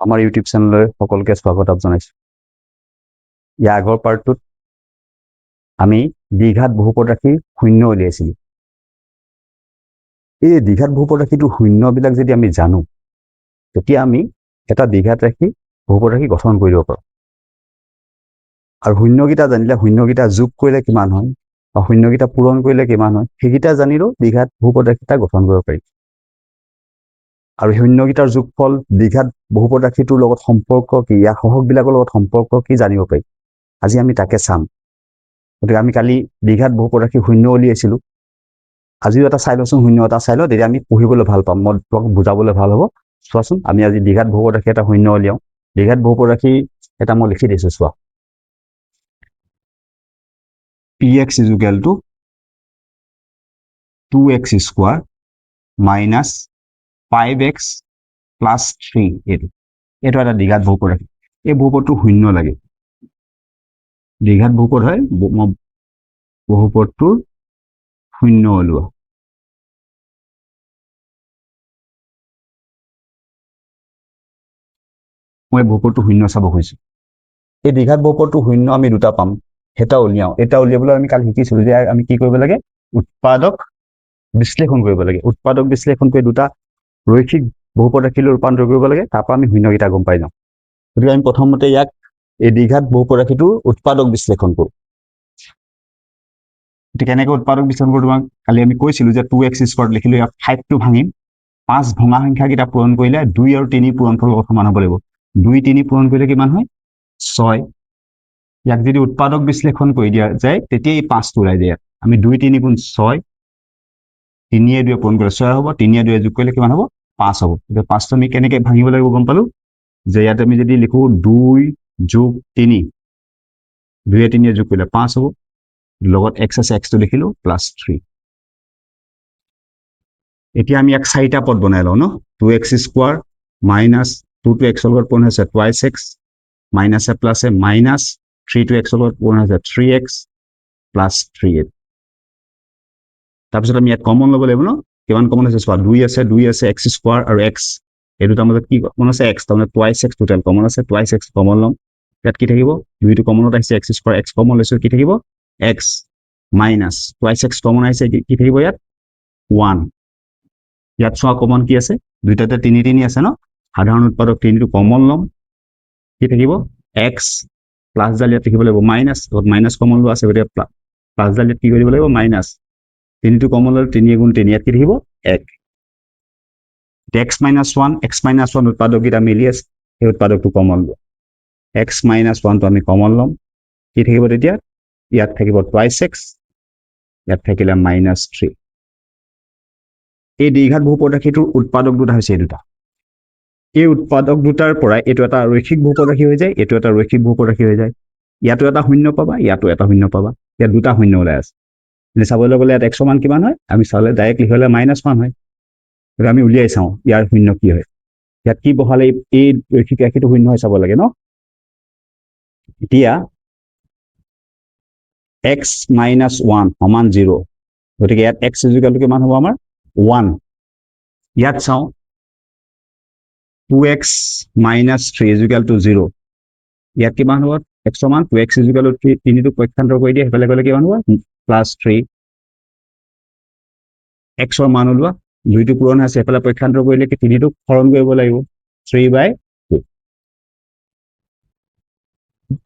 আমাৰ ইউটিউব চেনেললৈ সকলোকে স্বাগতম জনাইছোঁ। ইয়াৰ আগৰ পাৰ্টটোত আমি দ্বিঘাত বহুপদ ৰাশি শূন্য উলিয়াইছিলোঁ। এই দ্বিঘাত বহুপদ ৰাশিটো শূন্যবিলাক যদি আমি জানো, তেতিয়া আমি এটা দ্বিঘাত ৰাশি বহুপদ ৰাশি গঠন কৰিব পাৰোঁ। আৰু শূন্যকেইটা জানিলে শূন্যকেইটা যোগ কৰিলে কিমান হয় বা শূন্যকেইটা পূৰণ কৰিলে কিমান হয়, সেইকেইটা জানিলেও দ্বিঘাত বহুপদ ৰাশি এটা গঠন কৰিব পাৰি। আৰু শূন্যকেইটাৰ যোগফল দ্বিঘাত বহুপদ ৰাশিটোৰ লগত সম্পৰ্ক কি, ইয়াৰ সহগবিলাকৰ লগত সম্পৰ্ক কি জানিব পাৰি। আজি আমি তাকে চাম। গতিকে আমি কালি দ্বিঘাত বহুপদ ৰাশি শূন্য উলিয়াইছিলোঁ। আজিও এটা চাই লওঁচোন, শূন্য এটা চাই লওঁ, তেতিয়া আমি পঢ়িবলৈ ভাল পাম, মই তোমাক বুজাবলৈ ভাল হ'ব। চোৱাচোন, আমি আজি দ্বিঘাত বহুপদ ৰাশি এটা শূন্য উলিয়াওঁ। দ্বিঘাত বহুপদ ৰাশি এটা মই লিখি দিছোঁ, চোৱা। px = 2x square minus 5x plus 3 এইটো এটা দ্বিঘাত বহুপদ ৰাশি। এই বহুপদটো শূন্য লাগে। দ্বিঘাত বহুপদ হয়, বহুপদটোৰ শূন্য ওলোৱা। মই বহুপদটো শূন্য চাব খুজিছোঁ। এই দ্বিঘাত বহুপদটো শূন্য আমি দুটা পাম, এটা উলিয়াওঁ। এটা উলিয়াবলৈ আমি কালি শিকিছিলোঁ যে আমি কি কৰিব লাগে, উৎপাদক বিশ্লেষণ কৰিব লাগে। উৎপাদক বিশ্লেষণ কৰি দুটা ৰৈখিক বহুপদ ৰাশিলৈ ৰূপান্তৰ কৰিব লাগে, তাৰপৰা আমি শূন্যকেইটা গম পাই যাওঁ। গতিকে আমি প্ৰথমতে ইয়াক এই দ্বিঘাত বহুপদ ৰাশিটোৰ উৎপাদক বিশ্লেষণ কৰোঁ। গতিকে কেনেকৈ উৎপাদক বিশ্লেষণ কৰোঁ তোমাক কালি আমি কৈছিলোঁ যে 2x স্কোৱাৰত লিখিলোঁ, ইয়াত 5টো ভাঙিম। 5 ভঙা সংখ্যাকেইটা পূৰণ কৰিলে 2 আৰু 3 পূৰণফলৰ লগত সমান হ'ব লাগিব। 2, 3 পূৰণ কৰিলে কিমান হয়? 6। ইয়াক যদি উৎপাদক বিশ্লেষণ কৰি দিয়া যায়, তেতিয়া এই 5টো ওলাই যায়। আমি 2, 3 গুণ 6, 3 2 পূৰণ কৰিলে 6 হ'ব, 3 2 যোগ কৰিলে কিমান হ'ব? 5 হ'ব। এতিয়া 5টো আমি কেনেকৈ ভাঙিব লাগিব গম পালোঁ, যে ইয়াত আমি যদি লিখোঁ 2 যোগ 3, 2 3 যোগ কৰিলে 5 হ'ব, লগত x আছে, xটো লিখিলোঁ প্লাছ 3। এতিয়া আমি ইয়াক 4টা পদ বনাই লওঁ ন। 2x স্কোৱাৰ মাইনাছ 2 টো x লগত পূৰণ হৈছে টুৱাইছ x, মাইনাছে প্লাছে মাইনাছ 3 টো x লগত পূৰণ হৈছে 3x প্লাছ 3a। তাৰপিছত আমি ইয়াত কমন ল'ব লাগিব ন। কিমান কমন আছে চোৱা, 2 আছে, 2 আছে, x স্কোৱাৰ আৰু x, এই দুটাৰ মাজত কি কমন আছে? x, তাৰমানে টুৱাইছ x টোটেল কমন আছে, টুৱাইছ x কমন ল'ম। ইয়াত কি থাকিব? 2টো কমনত আহিছে, x স্কোৱাৰ, x কমন লৈছোঁ, কি থাকিব? x minus twice x common আহিছে, কি থাকিব ইয়াত? 1। ইয়াত চোৱা কমন কি আছে, দুইটাতে 3 3 আছে ন। সাধাৰণ উৎপাদক 3টো কমন ল'ম, কি থাকিব? x প্লাছ ডাল ইয়াত লিখিব লাগিব মাইনাছ, মাইনাছ কমন লোৱা আছে, গতিকে প্লাছ ডাল ইয়াত কি কৰিব লাগিব? মাইনাছ। 3টো কমন ল'লে 3 গুণ 3, ইয়াত কি থাকিব? 1। x মাইনাছ 1, x মাইনাছ 1 উৎপাদককেইটা মিলি আছে, সেই উৎপাদকটো কমন লোৱা। x মাইনাছ 1টো আমি কমন ল'ম, কি থাকিব তেতিয়া? ইয়াত থাকিব টুৱাইছ x, ইয়াত থাকিলে মাইনাছ 3। এই দ্বিঘাত বহুপদ ৰাশিটোৰ উৎপাদক দুটা হৈছে এই দুটা। এই উৎপাদক দুটাৰ পৰা এইটো এটা ৰৈখিক বহুপদ ৰাশি হৈ যায়, এইটো এটা ৰৈখিক বহুপদ ৰাশি হৈ যায়। ইয়াতো এটা শূন্য পাবা, ইয়াতো এটা শূন্য পাবা। ইয়াত দুটা শূন্য ওলাই আছে। এনে চাবলৈ গ'লে ইয়াত x মান কিমান হয়? আমি চালে ডাইৰেক্ট লিখিলে -1 হয়। গতিকে আমি উলিয়াই চাওঁ ইয়াৰ শূন্য কি হয়। ইয়াত কি বহালে এই ৰৈখিক ৰাশিটো শূন্য হৈ চাব লাগে ন। এতিয়া x মাইনাছ 1 সমান 0, গতিকে ইয়াত x ইকুৱেল টু কিমান হ'ব আমাৰ? 1। ইয়াত চাওঁ 2x মাইনাছ 3 ইকুৱেল টু 0, ইয়াত কিমান হ'ব? x সমান 2x ইকুৱেল টু 3, 3টো পক্ষান্তৰ কৰি দিয়ে, সেইফালে গ'লে কিমান হ'ব? প্লাছ 3। x ৰ মান ওলোৱা, 2টো পূৰণ হৈছে, সেইফালে পক্ষান্তৰ কৰিলে 3টো হৰণ কৰিব লাগিব, 3/2।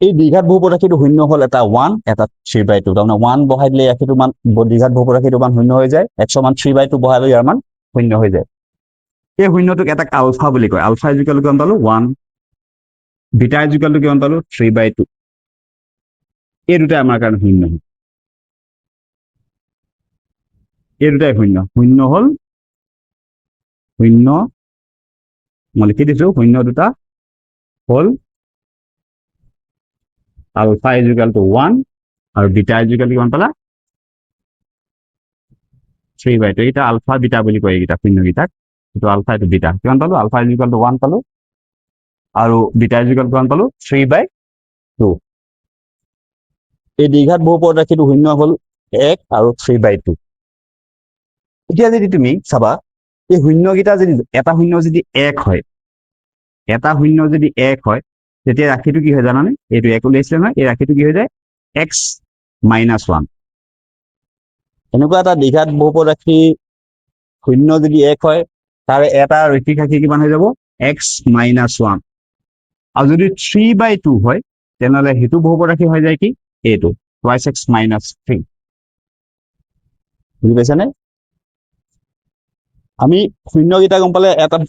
এই দ্বিঘাত বহুপদ ৰাশিটো শূন্য হ'ল, এটা 1, এটা 3/2। তাৰমানে 1 বহাই দিলে ৰাশিটো মান, দ্বিঘাত বহুপদ ৰাশিটো মান শূন্য হৈ যায়। x মান 3/2 বহালে ইয়াৰ মান শূন্য হৈ যায়। এই শূন্যটোক এটা আলফা বুলি কয়। আলফা ইকুৱেল টু কিমান পালোঁ? 1। বিটা ইকুৱেল টু কিমান পালোঁ? 3/2। এই দুটাই আমাৰ কাৰণে শূন্য। এই দুটাই শূন্য। শূন্য হ'ল, শূন্য মই লিখি দিছোঁ, শূন্য দুটা হ'ল আলফা ইকুৱেল টু 1 আৰু বিটা ইকুৱেল টু কিমান পালা? 3/2। এইকেইটা আলফা বিটা বুলি কয়, এইকেইটা শূন্যকেইটাক। এইটো আলফা, এইটো বিটা। কিমান পালোঁ? আলফা ইকুৱেল টু 1 পালোঁ আৰু বিটা ইকুৱেল টু কিমান পালোঁ? 3/2। এই দ্বিঘাত বহুপদ ৰাশিটো শূন্য হ'ল 1 আৰু 3/2। এতিয়া যদি তুমি চাবা, এই শূন্যকেইটা যদি এটা শূন্য যদি 1 হয়, এটা শূন্য যদি 1 হয় তেতিয়া ৰাশিটো কি হয় জানানে এইটো 1 উলিয়াইছিলে নহয় এই ৰাশিটো কি হৈ যায় x - 1 এনেকুৱা এটা দ্বিঘাত বহুপদ ৰাশি শূন্য যদি 1 হয় তাৰে এটা ৰৈখিক ৰাশি কিমান হৈ যাব x - 1 আৰু যদি 3/2 হয় তেনেহ'লে সেইটো বহুপদ ৰাশি হৈ যায় কি এইটো twice x - 3 বুজি পাইছানে আমি শূন্যকেইটা গম পালে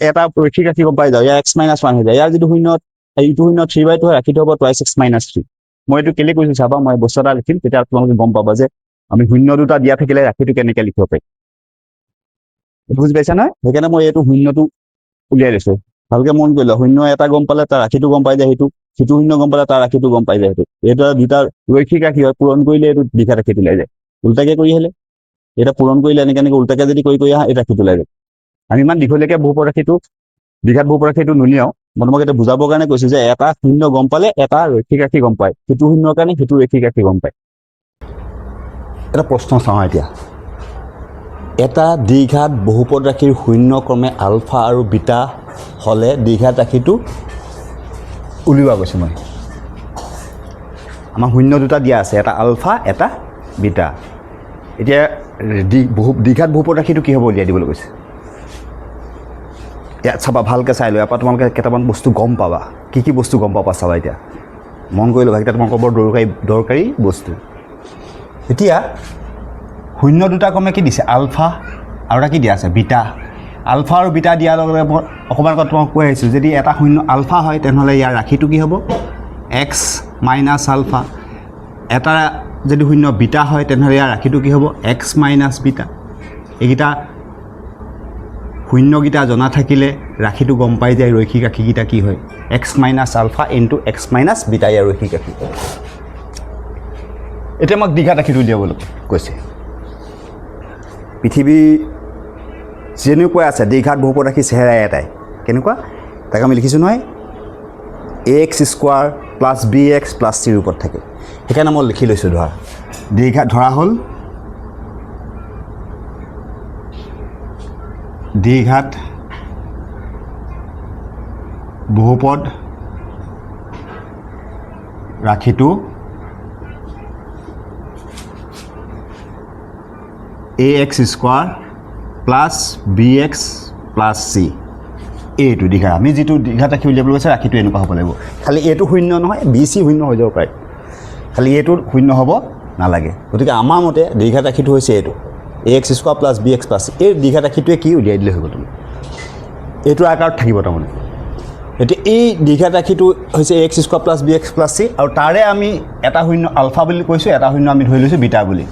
এটা ৰৈখিক ৰাশি গম পাই যাওঁ ইয়াৰ x - 1 হৈ যায় ইয়াৰ যিটো শূন্য এইটো শূন্য 3/2 হয় ৰাশিটো হ'ব twice x - 3 মই এইটো কেলে কৈছো চাবা মই বস্তু এটা লিখিম তেতিয়া তোমালোকে গম পাবা যে আমি শূন্য দুটা দিয়া থাকিলে ৰাশিটো কেনেকৈ লিখিব পাৰি বুজি পাইছা নহয় সেইকাৰণে মই এইটো শূন্যটো উলিয়াই দিছো ভালকে মন কৰি লোৱা শূন্য এটা গম পালে তাৰ ৰাশিটো গম পাই যায় সেইটো শূন্য গম পালে তাৰ ৰাশিটো গম পাই যায় সেইটো এইটো দুটা ৰৈখিক ৰাশি হয় পূৰণ কৰিলে এইটো দ্বিঘাত ৰাশিটো ওলাই যায় উল্টাকে কৰি আহিলে এটা পূৰণ কৰিলে এনেকৈ উল্টাকে যদি কৰি আহা এই ৰাশিটো ওলাই যায় আমি ইমান দীঘলীয়াকৈ বহুপদ ৰাশিটো দ্বিঘাত বহুপদ ৰাশিটো নুলিয়াও মই তোমাক এটা বুজাবৰ কাৰণে কৈছো যে এটা শূন্য গম পালে এটা ৰৈখিক ৰাশি গম পায় সেইটো শূন্যৰ কাৰণে সেইটো ৰৈখিক ৰাশি গম পায় এটা প্ৰশ্ন চাওঁ এতিয়া এটা দ্বিঘাত বহুপদ ৰাশিৰ শূন্য ক্ৰমে আলফা আৰু বিটা হ'লে দ্বিঘাত ৰাশিটো উলিওৱা গৈছে মই আমাৰ শূন্য দুটা দিয়া আছে এটা আলফা এটা বিটা এতিয়া দ্বিঘাত বহুপদ ৰাশিটো কি হ'ব উলিয়াই দিবলৈ কৈছে ইয়াত চাবা ভালকৈ চাই লোৱা ইয়াৰ পৰা তোমালোকে কেইটামান বস্তু গম পাবা কি বস্তু গম পাবা চাবা এতিয়া মন কৰি ল'বা এতিয়া তোমালোকৰ বৰ দৰকাৰী বস্তু এতিয়া শূন্য দুটা ক্ৰমে কি দিছে আলফা আৰু এটা কি দিয়া আছে বিটা আলফা আৰু বিটা দিয়াৰ লগে লগে মই অকণমান আগত তোমাক কৈ আহিছোঁ যদি এটা শূন্য আলফা হয় তেনেহ'লে ইয়াৰ ৰাশিটো কি হ'ব x - আলফা এটা যদি শূন্য বিটা হয় তেনেহ'লে ইয়াৰ ৰাশিটো কি হ'ব x - বিটা এইকেইটা শূন্যকেইটা জনা থাকিলে ৰাশিটো গম পাই যায় ৰৈখিক ৰাশিকেইটা কি হয় x - alpha into x - beta ইয়াৰ ৰৈখিক ৰাশি এতিয়া আমাক দ্বিঘাত ৰাশিটো উলিয়াবলৈ কৈছে পৃথিৱী যেনেকুৱা আছে দ্বিঘাত বহুপদ ৰাশি চেহেৰা এটাই কেনেকুৱা তাক আমি লিখিছোঁ নহয় ax square plus bx plus c ৰূপত থাকে সেইকাৰণে মই লিখি লৈছোঁ ধৰা দ্বিঘাত ধৰা হ'ল দ্বিঘাত বহুপদ ৰাশিটো ax square plus bx plus c এইটো দ্বিঘাত আমি যিটো দ্বিঘাত ৰাশি উলিয়াবলৈ কৈছে ৰাশিটো এনেকুৱা হ'ব লাগিব খালি এইটো শূন্য নহয় বি চি শূন্য হৈ যাব পাৰে খালি এইটো শূন্য হ'ব নালাগে গতিকে আমাৰ মতে দ্বিঘাত ৰাশিটো হৈছে এইটো ax square plus bx plus c এই দ্বিঘাত ৰাশিটোৱে কি উলিয়াই দিলে হৈ গ'ল তুমি এইটো আকাৰত থাকিব তাৰমানে এতিয়া এই দ্বিঘাত ৰাশিটো হৈছে ax square plus bx plus c আৰু তাৰে আমি এটা শূন্য আলফা বুলি কৈছোঁ এটা শূন্য আমি ধৰি লৈছোঁ বিটা বুলি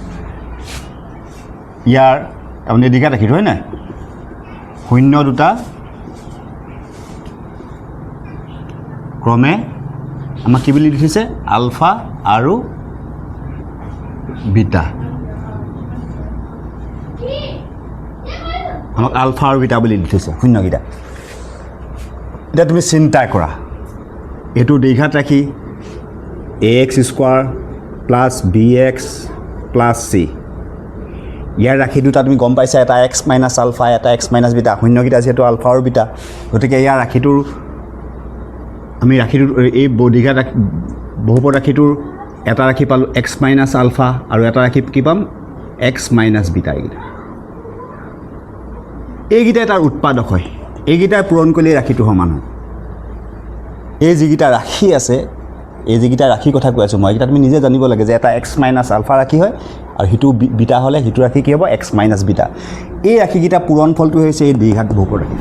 ইয়াৰ তাৰমানে দ্বিঘাত ৰাশিটো হয় নাই শূন্য দুটা ক্ৰমে আমাক কি বুলি লিখিছে আলফা আৰু বিটা আমাক আলফা আৰু বিটা বুলি লিখিছে শূন্যকেইটা এতিয়া তুমি চিন্তা কৰা এইটো দ্বিঘাত ৰাশি ax square plus bx plus c ইয়াৰ ৰাশি দুটা তুমি গম পাইছা এটা x - আলফা এটা x - বিটা শূন্যকেইটা যিহেতু আলফা আৰু বিটা গতিকে ইয়াৰ ৰাশিটোৰ আমি ৰাশিটোৰ এই দ্বিঘাত বহুপদ ৰাশিটোৰ এটা ৰাশি পালোঁ x - আলফা আৰু এটা ৰাশি কি পাম x - বিটা এইকেইটা তাৰ উৎপাদক হয় এইকেইটাই পূৰণ কৰিলে ৰাশিটো সমান হয় এই যিকেইটা ৰাশি আছে এই যিকেইটা ৰাশিৰ কথা কৈ আছোঁ মই এইকেইটা তুমি নিজে জানিব লাগে যে এটা x - আলফা ৰাশি হয় আৰু সিটো বিটা হ'লে সিটো ৰাশি কি হ'ব x - বিটা এই ৰাশিকেইটা পূৰণ ফলটো হৈছে এই দ্বিঘাত বহুপদ ৰাশি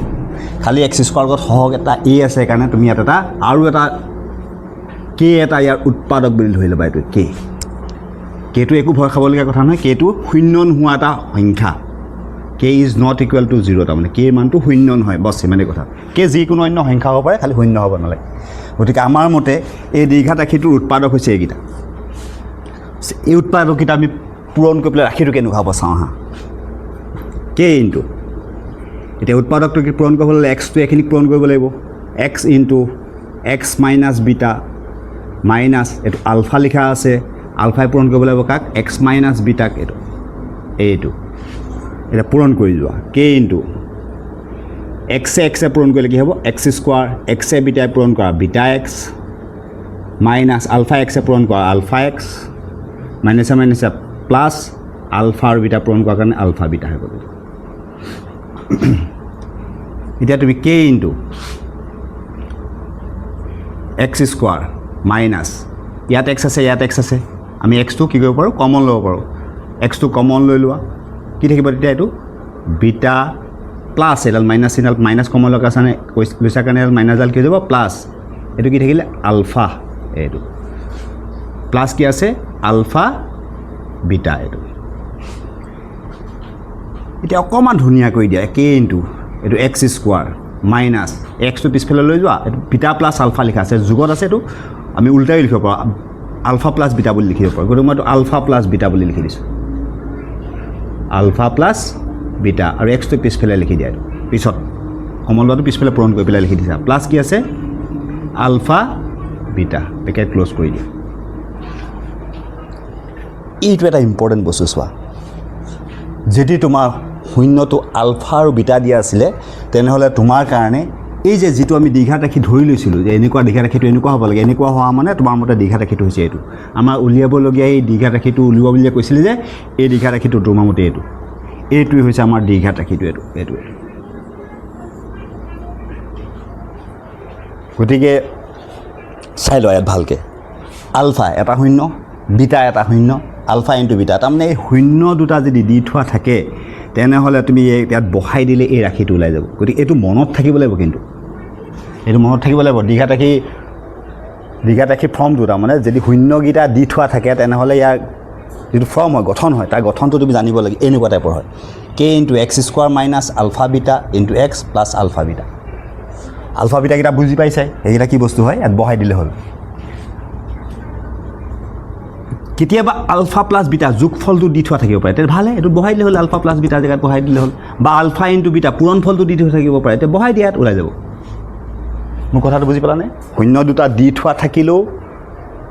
খালি x স্কোৱাৰ লগত সহগ এটা a আছে সেইকাৰণে তুমি ইয়াত এটা আৰু এটা k এটা ইয়াৰ উৎপাদক বুলি ধৰি ল'বা এইটো কেটো একো ভয় খাবলগীয়া কথা নহয় কেটো শূন্য নোহোৱা এটা সংখ্যা k is not equal to 0 তাৰমানে k মানটো শূন্য নহয় বছ ইমানেই কথা k যিকোনো অন্য সংখ্যা হ'ব পাৰে খালি শূন্য হ'ব নালাগে গতিকে আমাৰ মতে এই দ্বিঘাত ৰাশিটোৰ উৎপাদক হৈছে এইকেইটা এই উৎপাদককেইটা আমি পূৰণ কৰি পেলাই ৰাশিটো কেনেকুৱা হ'ব চাওঁ হা k ইনটু এতিয়া উৎপাদকটো কি পূৰণ কৰিব হ'লে এক্সটো এইখিনিক পূৰণ কৰিব লাগিব x into x minus beta minus এইটো আলফা লিখা আছে আলফাই পূৰণ কৰিব লাগিব কাক এক্স মাইনাছ বিটাক এইটো এতিয়া পূৰণ কৰি যোৱা কে ইনটু এক্সে এক্সে পূৰণ কৰিলে কি হ'ব এক্স স্কোৱাৰ এক্সে বিটাই পূৰণ কৰা বিটা এক্স মাইনাছ আলফা এক্সে পূৰণ কৰা আলফা এক্স মাইনাছে মাইনাছে প্লাছ আলফা আৰু বিটা পূৰণ কৰাৰ কাৰণে আলফা বিটা হৈ গ'ল এতিয়া তুমি কে ইনটু এক্স স্কোৱাৰ মাইনাছ ইয়াত এক্স আছে আমি এক্সটো কি কৰিব পাৰোঁ কমন ল'ব পাৰোঁ এক্সটো কমন লৈ লোৱা কি থাকিব তেতিয়া এইটো বিটা প্লাছ এডাল মাইনাছ চিনডাল মাইনাছ কমন লগা আছে লৈছা কাৰণে এডাল মাইনাছডাল কি হৈ যাব প্লাছ এইটো কি থাকিলে আলফা এইটো প্লাছ কি আছে আলফা বিটা এইটো এতিয়া অকণমান ধুনীয়া কৰি দিয়া কে ইনটু এইটো এক্স স্কোৱাৰ মাইনাছ এক্সটো পিছফালে লৈ যোৱা এইটো বিটা প্লাছ আলফা লিখা আছে যুগত আছে এইটো আমি উল্টাই লিখিব পাৰোঁ আলফা প্লাছ বিটা বুলি লিখিব পাৰোঁ গতিকে মই এইটো আলফা প্লাছ বিটা বুলি লিখি দিছোঁ আলফা প্লাছ বিটা আৰু এক্সটো পিছফালে লিখি দিয়া এইটো পিছত কমন লোৱাটো পিছফালে পূৰণ কৰি পেলাই লিখি দিছা প্লাছ কি আছে আলফা বিটা পেকেট ক্ল'জ কৰি দিয়া এইটো এটা ইম্পৰ্টেণ্ট বস্তু চোৱা যদি তোমাৰ শূন্যটো আলফা আৰু বিটা দিয়া আছিলে তেনেহ'লে তোমাৰ কাৰণে এই যে যিটো আমি দীঘাত ৰাখি ধৰি লৈছিলোঁ যে এনেকুৱা দীঘাত ৰাখিটো এনেকুৱা হ'ব লাগে এনেকুৱা হোৱা মানে তোমাৰ মতে দীঘাত ৰাখিটো হৈছে এইটো আমাৰ উলিয়াবলগীয়া এই দীঘাত ৰাখিটো উলিওৱা বুলিয়ে কৈছিলে যে এই দীঘাত ৰাখিটো তোমাৰ মতে এইটোৱে হৈছে আমাৰ দীঘাত ৰাখিটো এইটো গতিকে চাই লোৱা ইয়াত ভালকৈ আলফা এটা শূন্য বিটা এটা শূন্য আলফা ইনটু বিটা তাৰমানে এই শূন্য দুটা যদি দি থোৱা থাকে তেনেহ'লে তুমি ইয়াত বহাই দিলে এই ৰাশিটো ওলাই যাব গতিকে এইটো মনত থাকিব লাগিব কিন্তু এইটো মনত থাকিব লাগিব দীঘাত ৰাখি ফৰ্মটো তাৰমানে যদি শূন্যকেইটা দি থোৱা থাকে তেনেহ'লে ইয়াৰ যিটো ফৰ্ম হয় গঠন হয় তাৰ গঠনটো তুমি জানিব লাগে এনেকুৱা টাইপৰ হয় k into x square minus alpha beta into x plus alpha বিটাকেইটা বুজি পাইছাই সেইকেইটা কি বস্তু হয় ইয়াত বহাই দিলে হ'ল কেতিয়াবা আলফা প্লাছ বিটা যোগফলটো দি থোৱা থাকিব পাৰে তেতিয়া ভালে এইটো বহাই দিলে হ'ল আলফা প্লাছ বিটা জেগাত বহাই দিলে হ'ল বা আলফা ইনটু বিটা পূৰণ ফলটো দি থোৱা থাকিব পাৰে তেতিয়া বহাই দিয়াত ওলাই যাব মোৰ কথাটো বুজি পালানে শূন্য দুটা দি থোৱা থাকিলেও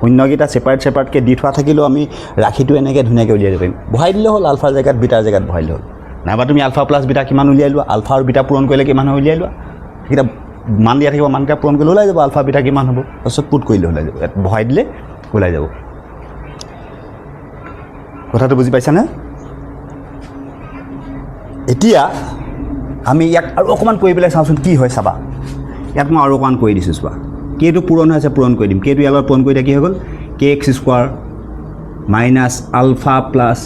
শূন্যকেইটা ছেপাৰেটকৈ দি থোৱা থাকিলেও আমি ৰাশিটো এনেকৈ ধুনীয়াকৈ উলিয়াই দিব পাৰিম বহাই দিলে হ'ল আলফাৰ জেগাত বিটাৰ জেগাত বহাই দিলে হ'ল নাইবা তুমি আলফা প্লাছ বিটা কিমান উলিয়াই লোৱা আলফা আৰু বিটা পূৰণ কৰিলে কিমান হয় উলিয়াই লোৱা সেইকেইটা মান দিয়া থাকিব মানকেইটা পূৰণ কৰিলে ওলাই যাব আলফা বিটা কিমান হ'ব তাৰপিছত পুট কৰিলে ওলাই যাব ইয়াত বহাই দিলে ওলাই যাব কথাটো বুজি পাইছানে এতিয়া আমি ইয়াক আৰু অকণমান কৰি পেলাই চাওঁচোন কি হয় চাবা ইয়াত মই আৰু অকণমান কৰি দিছোঁ চোৱা কেটো পূৰণ হৈ আছে পূৰণ কৰি দিম কেটো ইয়াৰ লগত পূৰণ কৰি দিয়া কি হৈ গ'ল k x square minus alpha plus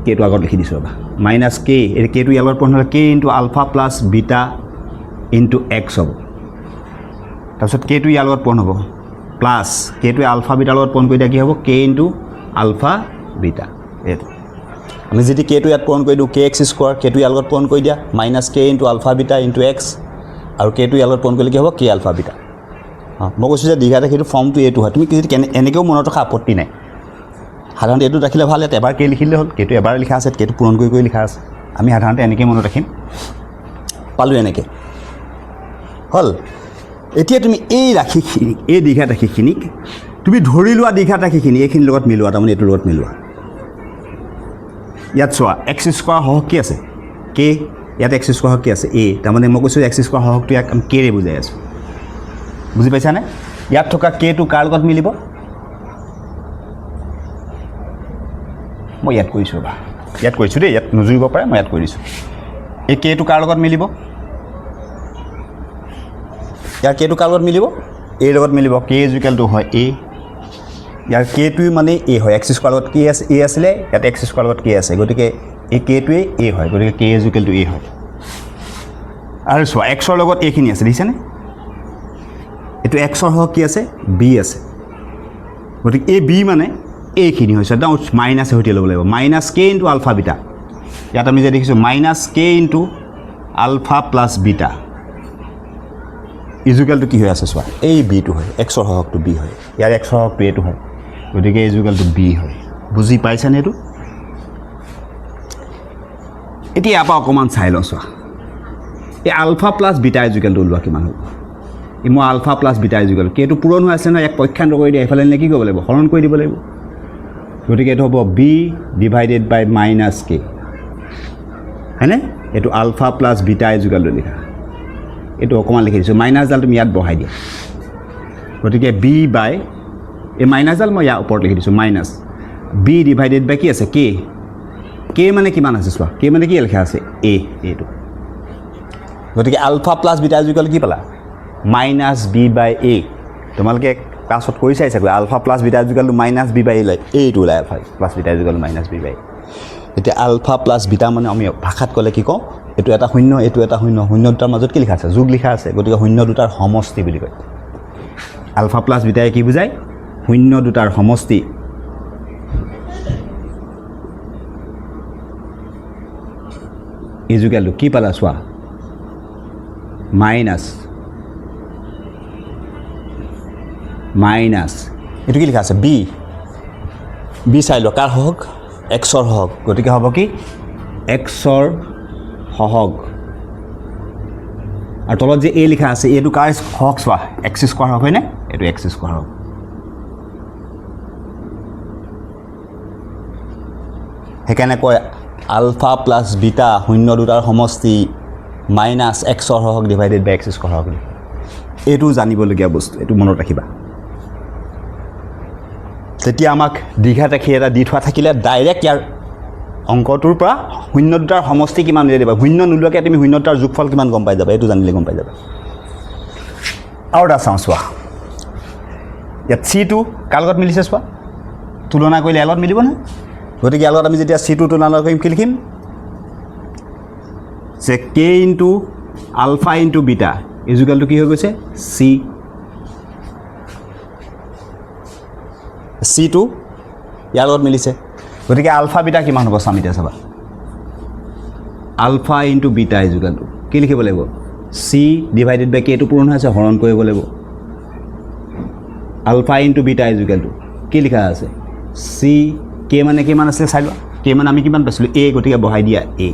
কেটো আগত লিখি দিছোঁ ৰ'বা মাইনাছ কে এই কেটো ইয়াৰ লগত পূৰণ হ'লে k into alpha plus beta into x হ'ব তাৰপিছত কেটো ইয়াৰ লগত পূৰণ হ'ব প্লাছ কেটোৱে আলফা বিটাৰ লগত পূৰণ কৰি দিয়া কি হ'ব কে ইনটু আলফা বিটা এইটো আমি যদি কেটো ইয়াত পূৰণ কৰি দিওঁ কে এক্স স্কোৱাৰ কেটো ইয়াৰ লগত পূৰণ কৰি দিয়া minus k into alpha beta into x আৰু কেটো ইয়াৰ লগত পূৰণ কৰিলে কি হ'ব কে আলফা বিটা মই কৈছোঁ যে দীঘাত ৰাখিটো ফৰ্মটো এইটো হয় তুমি যদি এনেকৈও মনত ৰখা আপত্তি নাই সাধাৰণতে এইটো ৰাখিলে ভাল ইয়াত এবাৰ কে লিখিলে হ'ল কেটো এবাৰ লিখা আছে কেটো পূৰণ কৰি লিখা আছে আমি সাধাৰণতে এনেকৈ মনত ৰাখিম পালোঁ এনেকৈ হ'ল এতিয়া তুমি এই ৰাশিখিনিক এই দীঘাত ৰাশিখিনিক তুমি ধৰি লোৱা দীঘাত ৰাশিখিনি এইখিনিৰ লগত মিলোৱা তাৰমানে এইটোৰ লগত মিলোৱা ইয়াত চোৱা এক্স স্কোৱাৰ সহগ কি আছে কে ইয়াত এক্স স্কোৱাৰ সহগ কি আছে এ তাৰমানে মই কৈছোঁ এক্স স্কোৱাৰ সহগটো ইয়াক আমি কেৰে বুজাই আছোঁ বুজি পাইছানে ইয়াত থকা কেটো কাৰ লগত মিলিব মই ইয়াত কৰিছোঁ ৰ'বা ইয়াত কৰিছোঁ দেই ইয়াত নুজুৰিব পাৰে মই ইয়াত কৰি দিছোঁ এই কেটো কাৰ লগত মিলিব ইয়াৰ কেটো কাৰ লগত মিলিব এৰ লগত মিলিব কে ইকুৱেলটো হয় এ ইয়াৰ কেটোৱে মানে এ হয় এক্স স্কোৱাৰ লগত কে আছে এ আছিলে ইয়াত এক্স স্কোৱাৰ লগত কে আছে গতিকে এই কেটোৱে এ হয় গতিকে কে ইকুৱেলটো এ হয় আৰু চোৱা এক্সৰ লগত এইখিনি আছে দেখিছেনে এইটো এক্সৰ সহগ কি আছে বি আছে গতিকে এই বি মানে এইখিনি হৈছে একদম মাইনাছে সৈতে ল'ব লাগিব minus k into alpha beta ইয়াত আমি যে দেখিছোঁ minus k into alpha plus beta ইজুকেলটো কি হৈ আছে চোৱা এই বিটো হয় এক্সৰ সহগটো বি হয় ইয়াৰ এক্সৰ সহগটো এইটো হয় গতিকে ইজুকেলটো বি হয় বুজি পাইছানে এইটো এতিয়া ইয়াৰ পৰা অকণমান চাই লওঁ চোৱা এই আলফা প্লাছ বিটা ইজুকেলটো ওলোৱা কিমান হ'ব এই মই আলফা প্লাছ বিটা ইজুকেল কেটো পূৰণ হৈ আছে নহয় ইয়াক পক্ষান্তৰ কৰি দিয়া এইফালে নিলে কি কৰিব লাগিব হৰণ কৰি দিব লাগিব গতিকে এইটো হ'ব বি ডিভাইডেড বাই মাইনাছ কে হয়নে এইটো আলফা প্লাছ বিটা ইজুকালটো লিখা এইটো অকণমান লিখি দিছোঁ মাইনাছডাল তুমি ইয়াত বহাই দিয়া গতিকে বি বাই এই মাইনাছডাল মই ইয়াৰ ওপৰত লিখি দিছোঁ মাইনাছ বি ডিভাইডেড বাই কি আছে কে কে মানে কিমান আছে চোৱা কে মানে কি লিখা আছে এ এইটো গতিকে আলফা প্লাছ বিটা ইজুকাল কি পালা মাইনাছ বি বাই এ তোমালোকে ক্লাছত কৰি চাইছা আলফা প্লাছ বিটা ইজুকালটো মাইনাছ বি বাই এ ওলাই এইটো ওলাই আলফা প্লাছ বিটা ইজুকালটো মাইনাছ বি বাই এতিয়া আলফা প্লাছ বিটা মানে আমি ভাষাত ক'লে কি কওঁ এইটো এটা শূন্য এইটো এটা শূন্য শূন্য দুটাৰ মাজত কি লিখা আছে যোগ লিখা আছে গতিকে শূন্য দুটাৰ সমষ্টি বুলি কয় আলফা প্লাছ বিটাই কি বুজায় শূন্য দুটাৰ সমষ্টি ইজুকালটো কি পালা চোৱা মাইনাছ এইটো কি লিখা আছে বি বি চাই লোৱা কাৰ সহগ এক্সৰ সহগ গতিকে হ'ব কি এক্সৰ সহগ আৰু তলত যে এ লিখা আছে এইটো কাৰ সহগ চোৱা এক্স স্কোৱাৰ সহগ হয়নে এইটো এক্স স্কোৱাৰ সহগ সেইকাৰণে কয় আলফা প্লাছ বিটা শূন্য দুটাৰ সমষ্টি মাইনাছ এক্সৰ সহগ ডিভাইডেড বাই এক্স স্কোৱাৰ সহগ এইটো জানিবলগীয়া বস্তু এইটো মনত ৰাখিবা তেতিয়া আমাক দীঘাত ৰাখি এটা দি থোৱা থাকিলে ডাইৰেক্ট ইয়াৰ অংকটোৰ পৰা শূন্য দুটাৰ সমষ্টি কিমান উলিয়াই দিবা শূন্য নোলোৱাকৈ তুমি শূন্য দুটাৰ যোগফল কিমান গম পাই যাবা এইটো জানিলে গম পাই যাবা আৰু এটা চাওঁ চোৱা ইয়াত চিটো কাৰ লগত মিলিছে চোৱা তুলনা কৰিলে এলত মিলিব নহয় গতিকে ইয়াৰ লগত আমি যেতিয়া চিটো তুলনা কৰিম কি লিখিম যে কে ইনটু আলফা ইনটু বিটা ইজুকালটো কি হৈ গৈছে চি চিটো ইয়াৰ লগত মিলিছে গতিকে আলফা বিটা কিমান হ'ব চাম এতিয়া চাবা আলফা ইনটু বিটা ইজুকালটো কি লিখিব লাগিব চি ডিভাইডেড বাই কেটো পূৰণ হৈছে হৰণ কৰিব লাগিব আলফা ইনটু বিটা ইজুকালটো কি লিখা আছে চি কে মানে কিমান আছিলে চাই লোৱা কে মানে আমি কিমান পাইছিলোঁ এ গতিকে বহাই দিয়া এ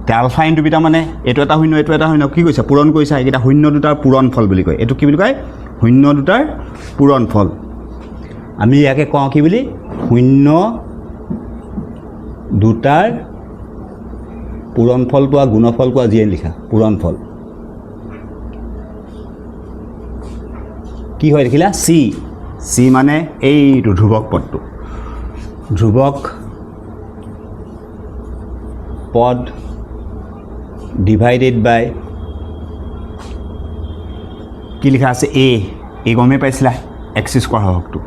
তে আলফা ইনটু বিটা মানে এইটো এটা শূন্য এইটো এটা শূন্য কি কৈছে পূৰণ কৰিছা এইকেইটা শূন্য দুটাৰ পূৰণ ফল বুলি কয় এইটো কি বুলি কয় শূন্য দুটাৰ পূৰণ ফল আমি ইয়াকে কওঁ কি বুলি শূন্য দুটাৰ পূৰণফল পোৱা গুণফল পোৱা যিয়ে লিখা পূৰণফল কি হয় দেখিলা চি চি মানে এইটো ধ্ৰুৱক পদটো ধ্ৰুৱক পদ ডিভাইডেড বাই কি লিখা আছে এ গমেই পাইছিলা এক্স স্কোৱাৰ সহগটো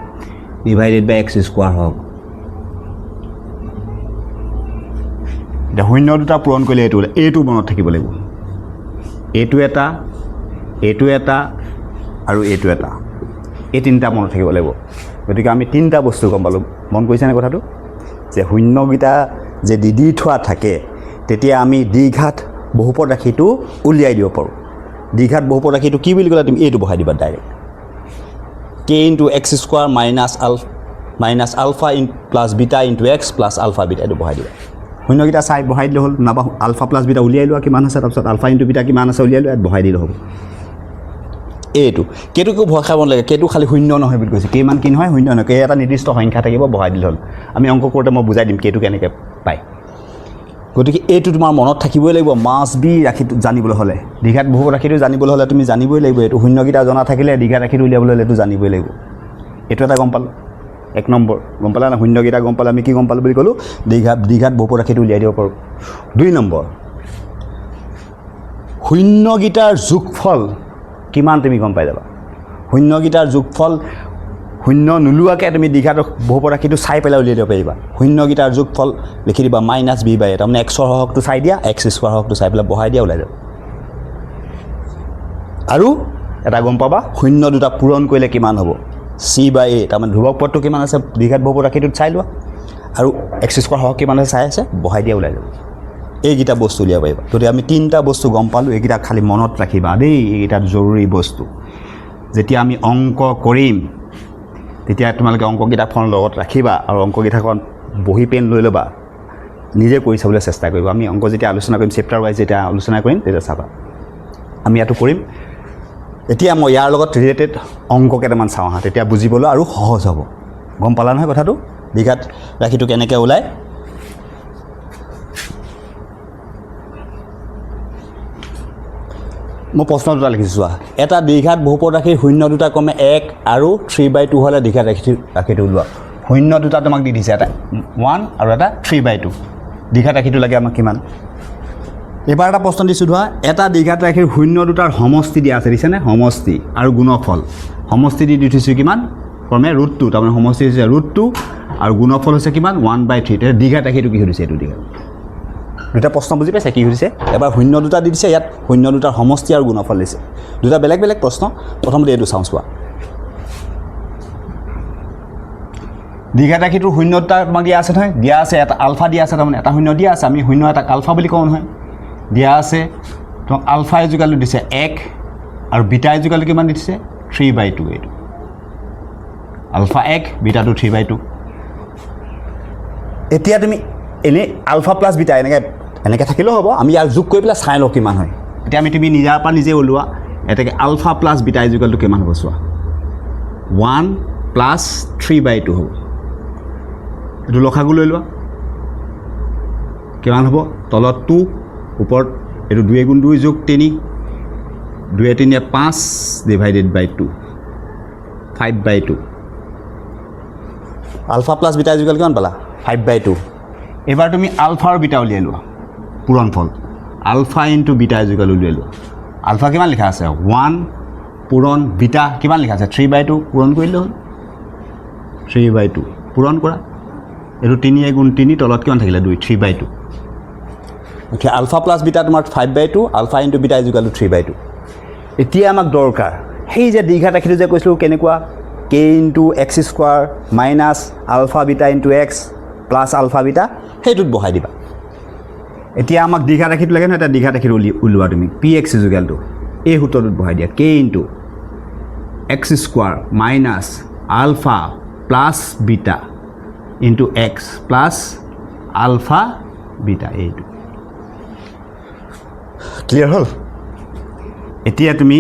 ডিভাইডেড বাই এক্স স্কোৱাৰ হওক এতিয়া শূন্য দুটা পূৰণ কৰিলে এইটো মনত থাকিব লাগিব এইটো এটা আৰু এইটো এটা এই তিনিটা মনত থাকিব লাগিব গতিকে আমি তিনিটা বস্তু গম পালোঁ মন কৰিছেনে কথাটো যে শূন্যকেইটা যে দি থোৱা থাকে তেতিয়া আমি দ্বিঘাত বহুপদ ৰাশিটো উলিয়াই দিব পাৰোঁ দ্বিঘাত বহুপদ ৰাশিটো কি বুলি ক'লে তুমি এইটো বহাই দিবা direct k into x square minus alpha plus beta into x plus alpha beta এইটো বহাই দিবা শূন্যকেইটা চাই বহাই দিলে হ'ল নাবা আলফা প্লাছ বিটা উলিয়াই লোৱা কিমান আছে তাৰপিছত আলফা ইনটু বিটা কিমান আছে উলিয়াই লোৱা ইয়াত বহাই দিলে হ'ব এইটো কেইটোকো ভয় খাব নালাগে কেইটো খালি শূন্য নহয় বুলি কৈছে কেইমান কি নহয় শূন্য নহয় কেই এটা নিৰ্দিষ্ট সংখ্যা থাকিব বহাই দিলে হ'ল আমি অংক কৰোঁতে মই বুজাই দিম কেইটো কেনেকৈ পায় গতিকে এইটো তোমাৰ মনত থাকিবই লাগিব মাছ বি ৰাশিটো জানিবলৈ হ'লে দীঘাত বহু ৰাশিটো জানিবলৈ হ'লে তুমি জানিবই লাগিব এইটো শূন্যকেইটা জনা থাকিলে দীঘাত ৰাশিটো উলিয়াবলৈ হ'লে এইটো জানিবই লাগিব এইটো এটা গম পালোঁ এক নম্বৰ গম পালা না শূন্যকেইটা গম পালে আমি কি গম পালোঁ বুলি ক'লোঁ দীঘাত বহু ৰাশিটো উলিয়াই দিব পাৰোঁ 2 নম্বৰ শূন্যকেইটাৰ যোগফল কিমান তুমি গম পাই যাবা শূন্যকেইটাৰ যোগফল শূন্য নোলোৱাকৈ তুমি দীঘাত বহু ৰাশিটো চাই পেলাই উলিয়াই দিব পাৰিবা শূন্যকেইটাৰ যোগফল লিখি দিবা মাইনাছ বি বাই তাৰমানে এক্সৰ সহগটো চাই দিয়া এক্স স্কোৱাৰ সহগটো চাই পেলাই বহাই দিয়া ওলাই যাব আৰু এটা গম পাবা শূন্য দুটা পূৰণ কৰিলে কিমান হ'ব চি বাই এ তাৰমানে ধ্ৰুৱক পদটো কিমান আছে দীঘাত বহু ৰাশিটোত চাই লোৱা আৰু এক্স স্কোৱাৰ সহগ কিমান আছে চাই আছে বহাই দিয়া ওলাই যাব এইকেইটা বস্তু উলিয়াব পাৰিবা গতিকে আমি তিনিটা বস্তু গম পালোঁ এইকেইটা খালি মনত ৰাখিবা দেই এইকেইটা জৰুৰী বস্তু যেতিয়া আমি অংক কৰিম তেতিয়া তোমালোকে অংককেইটাখন লগত ৰাখিবা আৰু অংককেইটাখন বহি পেন লৈ ল'বা নিজে কৰি চাবলৈ চেষ্টা কৰিবা আমি অংক যেতিয়া আলোচনা কৰিম চেপ্টাৰ ৱাইজ যেতিয়া আলোচনা কৰিম তেতিয়া চাবা আমি ইয়াতো কৰিম এতিয়া মই ইয়াৰ লগত ৰিলেটেড অংক কেইটামান চাওঁ আহা তেতিয়া বুজিবলৈ আৰু সহজ হ'ব গম পালা নহয় কথাটো দীঘাত ৰাশিটো কেনেকৈ ওলায় মই প্ৰশ্ন দুটা লিখিছোঁ চোৱা এটা দ্বিঘাত বহুপদ ৰাশি শূন্য দুটা ক্ৰমে 1 আৰু 3/2 হ'লে দ্বিঘাত ৰাশিটো ওলোৱা শূন্য দুটা তোমাক দি দিছে এটা 1 আৰু এটা 3/2 দ্বিঘাত ৰাশিটো লাগে আমাক কিমান এবাৰ এটা প্ৰশ্ন দিছোঁ ধৰা এটা দ্বিঘাত ৰাশিৰ শূন্য দুটাৰ সমষ্টি দিয়া আছে দিছেনে সমষ্টি আৰু গুণফল সমষ্টি দি থৈছোঁ কিমান ক্ৰমে √2 তাৰমানে সমষ্টি হৈছে √2 আৰু গুণফল হৈছে কিমান 1/3 তেতিয়া দ্বিঘাত ৰাশিটো কি সুধিছে এইটো দ্বিঘাত দুটা প্ৰশ্ন বুজি পাইছে কি সুধিছে এবাৰ শূন্য দুটা দি দিছে ইয়াত শূন্য দুটাৰ সমষ্টি আৰু গুণফল দিছে দুটা বেলেগ বেলেগ প্ৰশ্ন প্ৰথমতে এইটো চাওঁ চোৱা দ্বিঘাত ৰাশিটোৰ শূন্য দুটা তোমাক দিয়া আছে নহয় দিয়া আছে এটা আলফা দিয়া আছে তাৰমানে এটা শূন্য দিয়া আছে আমি শূন্য এটা আলফা বুলি কওঁ নহয় দিয়া আছে তোমাক আলফা ইজুকালটো দিছে 1 আৰু বিটা ইজুকালটো কিমান দিছে 3/2 এইটো আলফা 1 বিটাটো 3/2 এতিয়া তুমি এনে আলফা প্লাছ বিটা এনেকৈ থাকিলেও হ'ব আমি ইয়াৰ যোগ কৰি পেলাই চাই লওঁ কিমান হয় এতিয়া আমি তুমি নিজৰ পৰা নিজে ওলোৱা এতেকে আলফা প্লাছ বিটা ইজুকালটো কিমান হ'ব চোৱা 1 প্লাছ 3/2 হ'ব এইটো লসাগু লৈ লোৱা কিমান হ'ব তলত 2 ওপৰত এইটো 2 গুণ 2 যোগ 3 2 3 5 ডিভাইডেড বাই 2 5/2 আলফা প্লাছ বিটা ইজুকাল কিমান পালা 5/2 এবাৰ তুমি আলফা আৰু বিটা উলিয়াই লোৱা পূৰণফল আলফা ইনটু বিটা ইজুকাল উলিয়াই লোৱা আলফা কিমান লিখা আছে 1 পূৰণ বিটা কিমান লিখা আছে 3/2 পূৰণ কৰিলে হ'ল 3/2 পূৰণ কৰা এইটো 3 গুণ 3 তলত কিমান থাকিলে 2 3/2 ওকে আলফা প্লাছ বিটা তোমাৰ 5/2 আলফা ইনটু বিটা ইজুকাল 3/2 এতিয়া আমাক দৰকাৰ সেই যে দ্বিঘাত ৰাশিটো যে কৈছিলোঁ কেনেকুৱা k into x square minus alpha beta into x plus alpha beta সেইটোত বহাই দিবা এতিয়া আমাক দ্বিঘাত ৰাশিটো লাগে নহয় এটা দ্বিঘাত ৰাশিটো ওলোৱা তুমি px ইজুকালটো এই সূত্ৰটোত বহাই দিয়া k into x square minus alpha plus beta into x plus alpha beta এইটো ক্লিয়াৰ হ'ল এতিয়া তুমি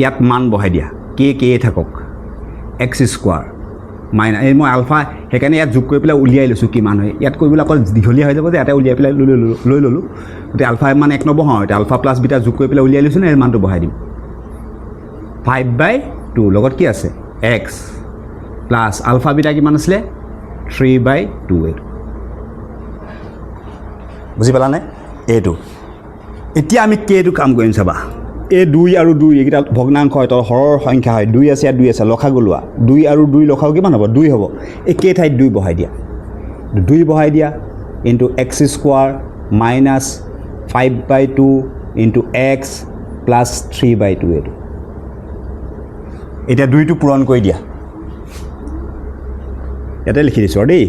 ইয়াত মান বহাই দিয়া k থাকক x স্কোৱাৰ মাইনাছ এই মই আলফা সেইকাৰণে ইয়াত যোগ কৰি পেলাই উলিয়াই লৈছোঁ কিমান হয় ইয়াত কৰিবলৈ অকল দীঘলীয়া হৈ যাব যে ইয়াতে উলিয়াই পেলাই লৈ ল'লোঁ গতিকে আলফা মান 1 নবহাওঁ এতিয়া আলফা প্লাছ বিটা যোগ কৰি পেলাই উলিয়াই লৈছোঁ এই মানটো বহাই দিম 5/2 লগত কি আছে x প্লাছ আলফা বিটা কিমান আছিলে 3/2 এইটো বুজি পালানে এইটো এতিয়া আমি কেইটো কাম কৰিম চাবা এই 2 আৰু 2 এইকেইটা ভগ্নাংশ হয় তাৰ হৰৰ সংখ্যা হয় 2 আছে ইয়াত 2 আছে লসাগু লোৱা 2 আৰু 2 লসাগু কিমান হ'ব 2 হ'ব এই কে ঠাইত 2 বহাই দিয়া 2 বহাই দিয়া into x square minus 5/2 into x plus 3/2 এইটো এতিয়া 2টো পূৰণ কৰি দিয়া ইয়াতে লিখি দিছোঁ আৰু দেই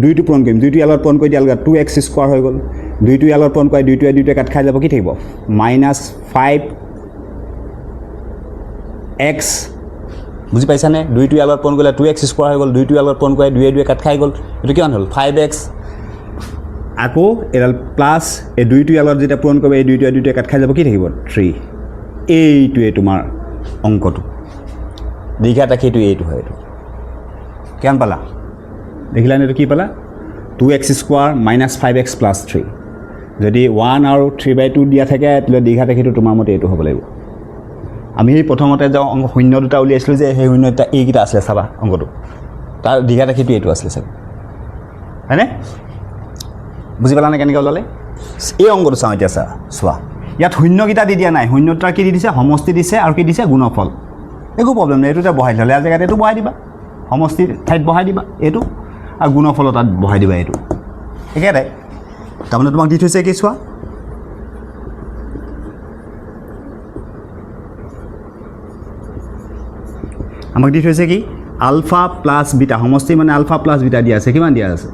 2টো পূৰণ কৰিম 2টো ইয়াৰ লগত পূৰণ কৰি দিয়া লগা 2x স্কোৱাৰ হৈ গ'ল 2টো ইয়াৰ লগত পূৰণ কৰি 2টোৱে কাট খাই যাব কি থাকিব মাইনাছ 5x বুজি পাইছানে 2টো ইয়াৰ লগত পূৰণ কৰিলে 2x স্কোৱাৰ হৈ গ'ল 2টো ইয়াৰ লগত পূৰণ কৰি 2 কাট খাই গ'ল এইটো কিমান হ'ল 5x আকৌ এডাল প্লাছ এই 2টো ইয়াৰ লগত যেতিয়া পূৰণ কৰিব এই 2টোৱে কাট খাই যাব কি থাকিব 3 এইটোৱে তোমাৰ অংকটো দ্বিঘাত ৰাশিটো এইটো হয় এইটো কিমান পালা দেখিলানে এইটো কি পালা 2x square minus 5x plus 3 যদি 1 আৰু 3/2 দিয়া থাকে তেতিয়া দ্বিঘাত ৰাশিটো তোমাৰ মতে এইটো হ'ব লাগিব আমি সেই প্ৰথমতে যাওঁ অংক শূন্য দুটা উলিয়াইছিলোঁ যে সেই শূন্য দুটা এইকেইটা আছিলে চাবা অংকটো তাৰ দ্বিঘাত ৰাশিটো এইটো আছিলে চাগে হয়নে বুজি পালানে কেনেকৈ ওলালে এই অংকটো চাওঁ এতিয়া চোৱা ইয়াত শূন্যকেইটা দি দিয়া নাই শূন্য দুটাৰ কি দি দিছে সমষ্টি দিছে আৰু কি দিছে গুণফল একো প্ৰব্লেম নাই এইটো এতিয়া বহাই ল'লে ইয়াৰ জেগাত এইটো বহাই দিবা সমষ্টিৰ ঠাইত বহাই দিবা এইটো আৰু গুণফলৰ তাত বহাই দিবা এইটো একেটাই তাৰমানে তোমাক দি থৈছে কি চোৱা আমাক দি থৈছে কি আলফা প্লাছ বিটা সমষ্টি মানে আলফা প্লাছ বিটা দিয়া আছে কিমান দিয়া আছে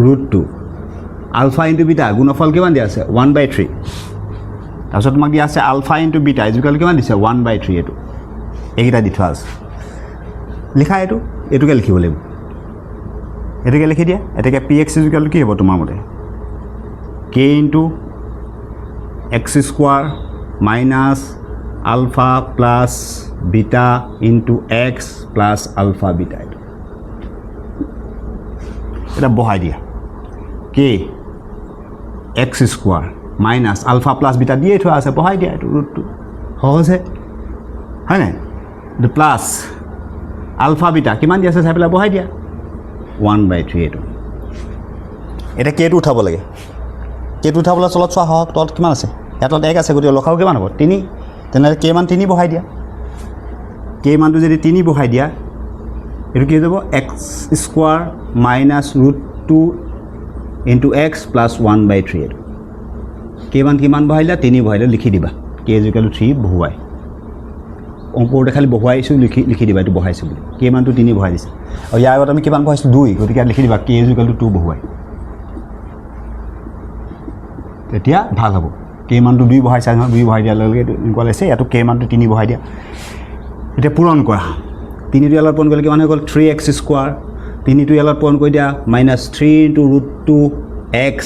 √2 আলফা ইনটু বিটা গুণফল কিমান দিয়া আছে 1/3 তাৰপিছত তোমাক দিয়া আছে আলফা ইনটু বিটা ইজুকাল কিমান দিছে 1/3 এইটো এইকেইটা দি থোৱা আছে লিখা এইটোকে লিখিব লাগিব এইটোকে লিখি দিয়া এতেকে px ইজুকাল কি হ'ব তোমাৰ মতে k into x square minus alpha plus beta into x plus alpha beta এটা বহাই দিয়া k x square minus alpha plus beta দিয়ে থোৱা আছে বহাই দিয়া এইটো ৰুটটো সহজে হয় নাই এইটো প্লাছ আলফা বিটা কিমান দি আছে চাই পেলাই বহাই দিয়া 1/3 এইটো এতিয়া কেটো উঠাব লাগে কেটো উঠাবলৈ তলত চোৱা হওক তলত কিমান আছে ইয়াত 1 আছে গতিকে লখাও কিমান হ'ব 3 তেনেহ'লে কে মান 3 বহাই দিয়া কে মানটো যদি 3 বহাই দিয়া এইটো কি হৈ যাব x square minus √2 into x plus 1/3 এইটো কে মান কিমান বহাইলা 3 বহাইলে লিখি দিবা কে ইকুৱেল টু 3 বহুৱাই অংকতে খালি বহুৱাইছোঁ লিখি দিবা এইটো বহাইছোঁ বুলি কে মানটো 3 বহাই দিছে আৰু ইয়াৰ আগত আমি কিমান বহাইছোঁ 2 গতিকে ইয়াত লিখি দিবা কে ইকুৱেল টু 2 বহুৱাই তেতিয়া ভাল হ'ব কে মানটো 2 বহাইছা নহয় 2 বহাই দিয়াৰ লগে লগে এইটো এনেকুৱা লাগিছে ইয়াতো কে মানটো 3 বহাই দিয়া এতিয়া পূৰণ কৰা 3 টো ইয়ালত পূৰণ কৰিলে কিমান হৈ গ'ল 3x স্কোৱাৰ 3 টো ইয়ালত পূৰণ কৰি দিয়া মাইনাছ 3 ইনটু √2x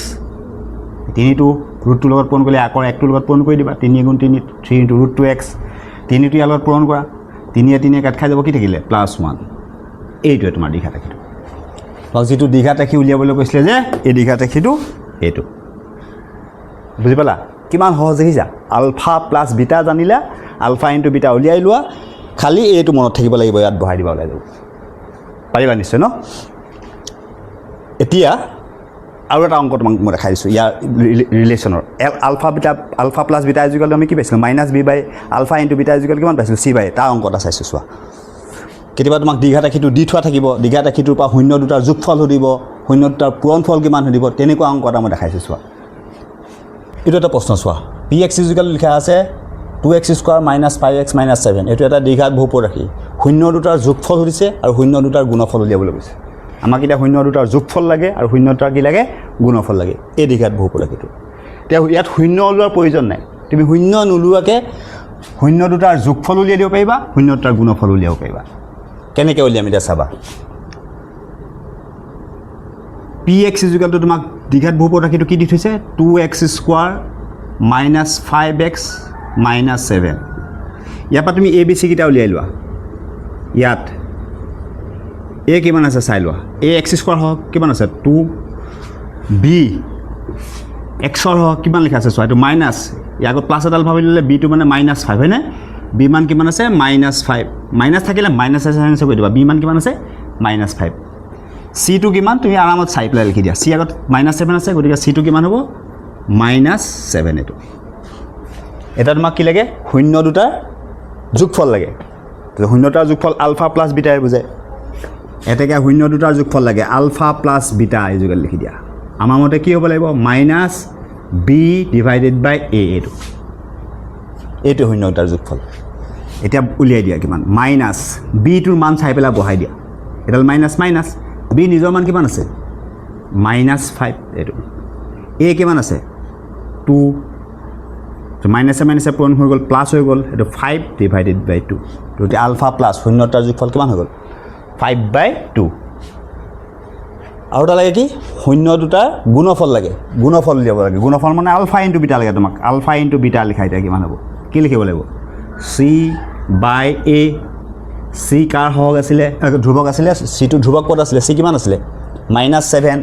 3 টো √2 লগত পূৰণ কৰিলে আকৌ 1 টোৰ লগত পূৰণ কৰি দিবা 3 × 3 3 ইনটু √2x 3 টো ইয়ালত পূৰণ কৰা 3 3 কাট খাই যাব কি থাকিলে +1 এইটোৱে তোমাৰ দীঘাত ৰাখিটো যিটো দীঘাত ৰাখি উলিয়াবলৈ কৈছিলে যে এই দীঘাত ৰাখিটো এইটো বুজি পালা কিমান সহজ দেখিছা আলফা প্লাছ বিটা জানিলা আলফা ইনটু বিটা উলিয়াই লোৱা খালি এইটো মনত থাকিব লাগিব ইয়াত বহাই দিবা ওলাই যাব পাৰিবা নিশ্চয় ন এতিয়া আৰু এটা অংক তোমাক মই দেখাই দিছোঁ ইয়াৰ ৰিলেশ্যনৰ আলফা প্লাছ বিটা ইকুৱেল আমি কি পাইছিলোঁ মাইনাছ বি বাই আলফা ইনটু বিটা ইকুৱেল কিমান পাইছিলোঁ চি বাই তাৰ অংক এটা চাইছোঁ চোৱা কেতিয়াবা তোমাক দীঘাত ৰাখিটো দি থোৱা থাকিব দীঘাত ৰাখিটোৰ পৰা শূন্য দুটাৰ যোগফল সুধিব শূন্য দুটাৰ পূৰণফল কিমান সুধিব তেনেকুৱা অংক এটা মই দেখাইছোঁ চোৱা এইটো এটা প্ৰশ্ন চোৱা পি এক্স ইকুৱেল লিখা আছে 2x square minus 5x minus 7 এইটো এটা দীঘাত বহুপদ ৰাখি শূন্য দুটাৰ যোগফল সুধিছে আৰু শূন্য দুটাৰ গুণফল উলিয়াবলৈ কৈছে আমাক এতিয়া শূন্য দুটাৰ যোগফল লাগে আৰু শূন্য দুটাৰ কি লাগে গুণফল লাগে এই দীঘাত বহুপদ ৰাখিটো এতিয়া ইয়াত শূন্য ওলোৱাৰ প্ৰয়োজন নাই তুমি শূন্য নোলোৱাকৈ শূন্য দুটাৰ যোগফল উলিয়াই দিব পাৰিবা শূন্য দুটাৰ গুণফল উলিয়াব পাৰিবা কেনেকৈ উলিয়াম এতিয়া চাবা পি এক্স ইকুৱেলটো তোমাক দীঘাত বহুপদ ৰাখিটো কি দি থৈছে 2x square minus 5x minus 7 ইয়াৰ পৰা তুমি এ বি চি কেইটা উলিয়াই লোৱা ইয়াত এ কিমান আছে চাই লোৱা এ এক্স স্কোৱাৰ হওক কিমান আছে 2 বি এক্সৰ হওক কিমান লিখা আছে চোৱা এইটো মাইনাছ ইয়াৰ আগত প্লাছ এডাল ভাবি ল'লে বিটো মানে -5 হয়নে বি মান কিমান আছে -5 মাইনাছ থাকিলে মাইনাছ কৰি দিবা বি মান কিমান আছে -5 চিটো কিমান তুমি আৰামত চাই পেলাই লিখি দিয়া চি আগত -7 আছে গতিকে চিটো কিমান হ'ব -7 এইটো এটা তোমাক কি লাগে শূন্য দুটাৰ যোগফল লাগে শূন্য দুটাৰ যোগফল আলফা প্লাছ বিটাই বুজায় এতেকে শূন্য দুটাৰ যোগফল লাগে আলফা প্লাছ বিটা এই যোগেল লিখি দিয়া আমাৰ মতে কি হ'ব লাগিব -b ডিভাইডেড বাই a এইটো শূন্য দুটাৰ যোগফল এতিয়া উলিয়াই দিয়া কিমান মাইনাছ বিটোৰ মান চাই পেলাই বহাই দিয়া এডাল মাইনাছ বি নিজৰ মান কিমান আছে -5 এইটো a কিমান আছে 2 মাইনাছে পূৰণ হৈ গ'ল প্লাছ হৈ গ'ল এইটো 5 ডিভাইডেড বাই 2 গতিকে আলফা প্লাছ শূন্যটাৰ যোগফল কিমান হৈ গ'ল 5/2 আৰু এটা লাগে কি শূন্য দুটাৰ গুণফল লাগে গুণফল উলিয়াব লাগে গুণফল মানে আলফা ইনটু বিটা লাগে তোমাক আলফা ইনটু বিটা লিখা এতিয়া কিমান হ'ব কি লিখিব লাগিব চি বাই এ চি কাৰ সহগ আছিলে ধ্ৰুৱক আছিলে চিটো ধ্ৰুৱক ক'ত আছিলে চি কিমান আছিলে -7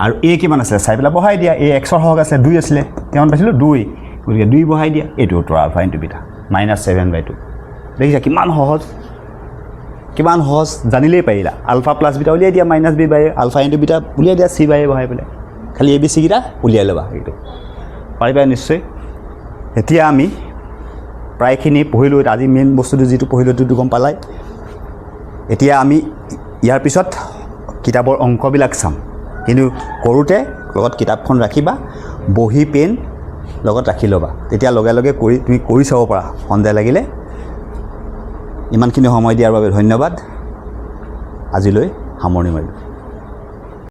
আৰু এ কিমান আছিলে চাই পেলাই বহাই দিয়া এ এক্সৰ সহগ আছিলে 2 আছিলে কিমান পাইছিলোঁ 2 গতিকে 2 বহাই দিয়া এইটো উত্তৰ আলফা ইনটু বিটা -7/2 দেখিছা কিমান সহজ জানিলেই পাৰিলা আলফা প্লাছ বিটা উলিয়াই দিয়া -b বাই আলফা ইনটু বিটা উলিয়াই দিয়া চি বাই বহাই পেলাই খালি এ বি চি কেইটা উলিয়াই ল'বা এইটো পাৰিবা নিশ্চয় এতিয়া আমি প্ৰায়খিনি পঢ়িলোঁ আজি মেইন বস্তুটো যিটো পঢ়িলোঁ সেইটো গম পালাই এতিয়া আমি ইয়াৰ পিছত কিতাপৰ অংকবিলাক চাম কিন্তু কৰোঁতে লগত কিতাপখন ৰাখিবা বহি পেন লগত ৰাখি ল'বা তেতিয়া লগে লগে তুমি কৰি চাব পাৰা সন্দেহ লাগিলে ইমানখিনি সময় দিয়াৰ বাবে ধন্যবাদ আজিলৈ সামৰণি মাৰিলোঁ